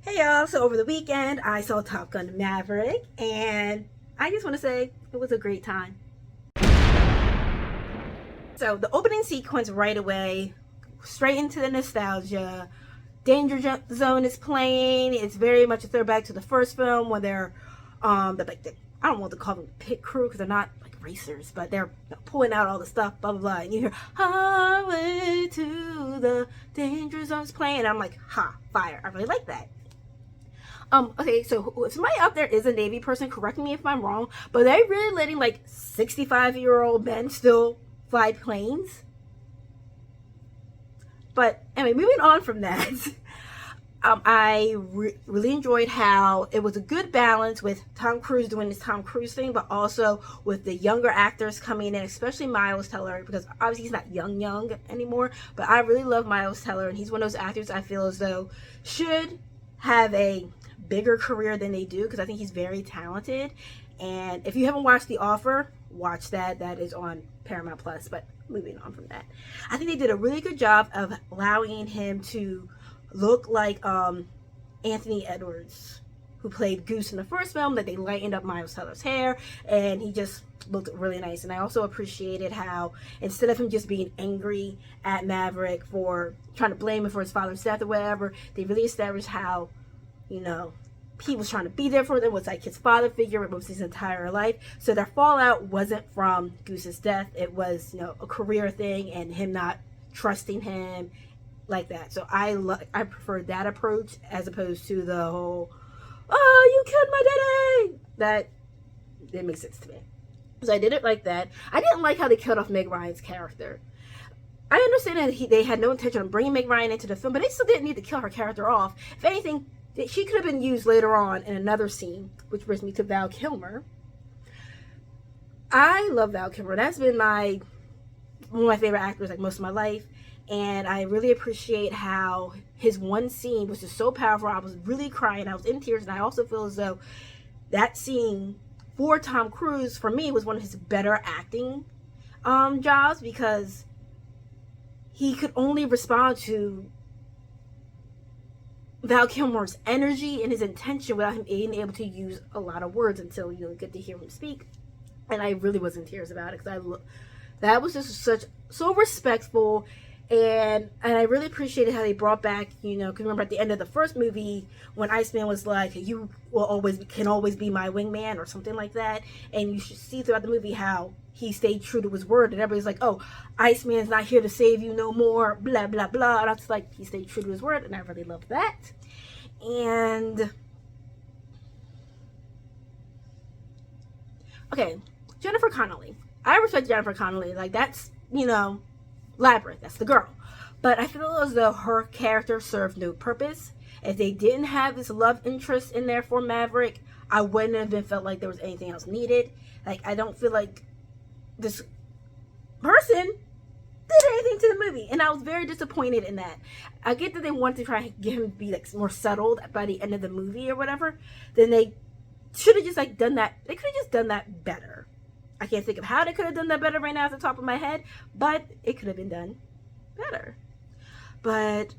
Hey y'all, so over the weekend I saw Top Gun Maverick and I just want to say it was a great time. So the opening sequence right away, straight into the nostalgia. Danger Zone is playing. It's very much a throwback to the first film when they're I don't want to call them pit crew because they're not like racers, but they're pulling out all the stuff, blah blah blah, and you hear Highway to the Danger Zone's playing, and I'm like, ha, fire. I really like that. Okay, so if somebody out there is a Navy person, correct me if I'm wrong, but they're really letting like 65-year-old men still fly planes? But anyway, moving on from that, I really enjoyed how it was a good balance with Tom Cruise doing his Tom Cruise thing, but also with the younger actors coming in, especially Miles Teller, because obviously he's not young anymore, but I really love Miles Teller, and he's one of those actors I feel as though should have a bigger career than they do, because I think he's very talented. And if you haven't watched The Offer, watch that. That is on Paramount Plus. But moving on from that, I think they did a really good job of allowing him to look like Anthony Edwards, who played Goose in the first film, that they lightened up Miles Teller's hair and he just looked really nice. And I also appreciated how instead of him just being angry at Maverick for trying to blame him for his father's death or whatever, they really established how, you know, he was trying to be there for them, was like his father figure most his entire life. So their fallout wasn't from Goose's death. It was, you know, a career thing and him not trusting him like that. So I prefer that approach as opposed to the whole, oh, you killed my daddy. That didn't make sense to me. So I did it like that. I didn't like how they killed off Meg Ryan's character. I understand that they had no intention of bringing Meg Ryan into the film, but they still didn't need to kill her character off. If anything, she could have been used later on in another scene, which brings me to Val Kilmer. I love Val Kilmer. That's been one of my favorite actors like most of my life, and I really appreciate how his one scene was just so powerful. I was really crying. I was in tears, and I also feel as though that scene for Tom Cruise, for me, was one of his better acting jobs, because he could only respond to Val Kilmer's energy and his intention without him being able to use a lot of words until you get to hear him speak. And I really was in tears about it, because that was just so respectful, and I really appreciated how they brought back, you know, because remember at the end of the first movie when Iceman was like, you can always be my wingman or something like that, and you should see throughout the movie how he stayed true to his word, and everybody's like, oh, Iceman's not here to save you no more, blah blah blah, and I was like, he stayed true to his word, and I really loved that. And okay, Jennifer Connelly, I respect Jennifer Connelly, like that's, you know, Labyrinth, that's the girl, but I feel as though her character served no purpose. If they didn't have this love interest in there for Maverick, I wouldn't have been felt like there was anything else needed. Like, I don't feel like this person did anything to the movie, and I was very disappointed in that. I get that they wanted to try and get him to be like more settled by the end of the movie or whatever. Then they should have just like done that. They could have just done that better. I can't think of how they could have done that better right now at the top of my head, but it could have been done better. But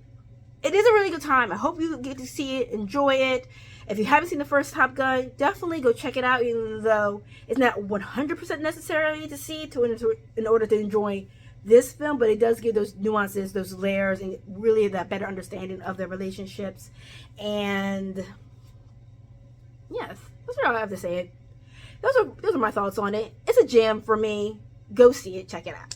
it is a really good time. I hope you get to see it, enjoy it. If you haven't seen the first Top Gun, definitely go check it out, even though it's not 100% necessary to see in order to enjoy this film, but it does give those nuances, those layers, and really that better understanding of their relationships. And yes, that's what I have to say. Those are my thoughts on it. It's a gem for me. Go see it. Check it out.